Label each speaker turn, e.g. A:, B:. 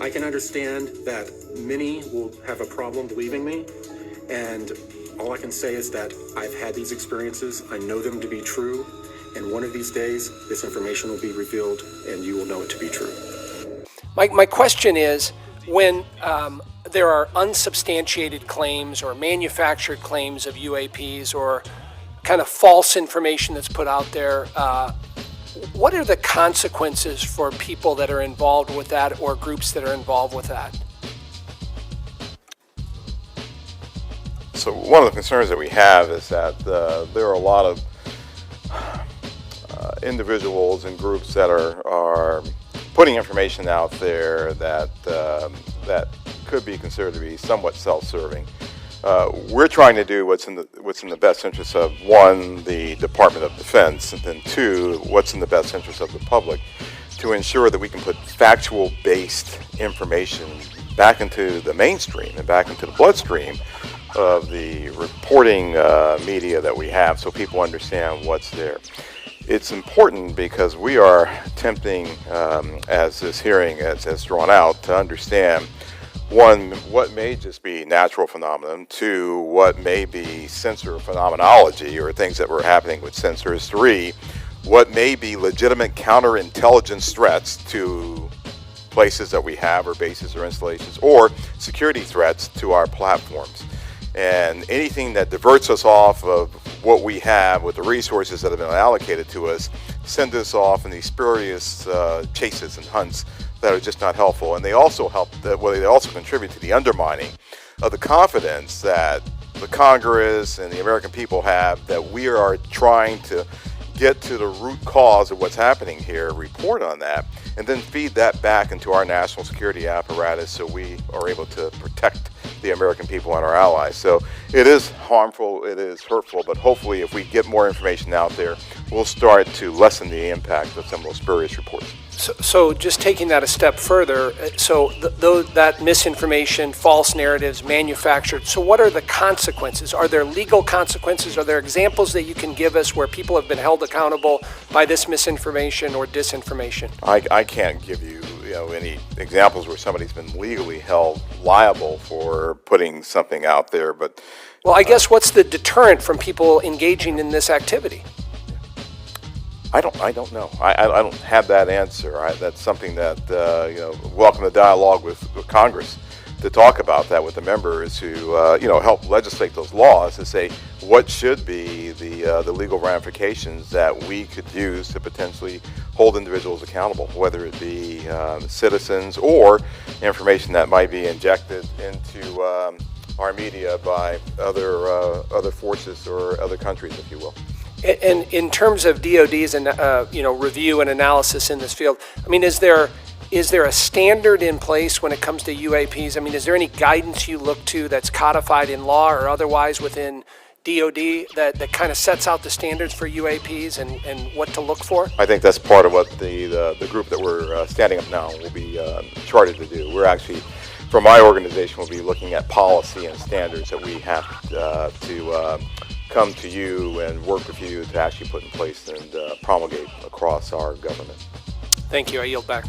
A: I can understand that many will have a problem believing me, and all I can say is that I've had these experiences. I know them to be true, and one of these days, this information will be revealed, and you will know it to be true.
B: My question is, when there are unsubstantiated claims or manufactured claims of UAPs or kind of false information that's put out there, what are the consequences for people that are involved with that or groups that are involved with that?
C: So one of the concerns that we have is that there are a lot of individuals and groups that are putting information out there that that could be considered to be somewhat self-serving. We're trying to do what's in the best interest of, one, the Department of Defense, and then two, what's in the best interest of the public, to ensure that we can put factual-based information back into the mainstream and back into the bloodstream of the reporting media that we have, so people understand what's there. It's important because we are attempting, as this hearing has drawn out, to understand, one, what may just be natural phenomenon, two, what may be sensor phenomenology or things that were happening with sensors, three, what may be legitimate counterintelligence threats to places that we have or bases or installations, or security threats to our platforms. And anything that diverts us off of what we have with the resources that have been allocated to us, send us off in these spurious chases and hunts that are just not helpful. And they also they also contribute to the undermining of the confidence that the Congress and the American people have that we are trying to get to the root cause of what's happening here, report on that, and then feed that back into our national security apparatus so we are able to protect the American people and our allies. So it is harmful, it is hurtful, but hopefully if we get more information out there, we'll start to lessen the impact of some of those spurious reports.
B: So just taking that a step further, so that misinformation, false narratives, manufactured, so what are the consequences? Are there legal consequences? Are there examples that you can give us where people have been held accountable by this misinformation or disinformation?
C: I can't give you any examples where somebody's been legally held liable for putting something out there, but
B: well, I guess what's the deterrent from people engaging in this activity?
C: I don't know. I don't have that answer. That's something that welcome the dialogue with Congress to talk about that with the members who help legislate those laws to say what should be the legal ramifications that we could use to potentially hold individuals accountable, whether it be citizens or information that might be injected into our media by other forces or other countries, if you will.
B: And in terms of DoD's review and analysis in this field, I mean, is there a standard in place when it comes to UAPs? I mean, is there any guidance you look to that's codified in law or otherwise within DoD that kind of sets out the standards for UAPs and what to look for?
C: I think that's part of what the group that we're standing up now will be chartered to do. We're actually, from my organization, we'll be looking at policy and standards that we have to come to you and work with you to actually put in place and promulgate across our government.
B: Thank you. I yield back.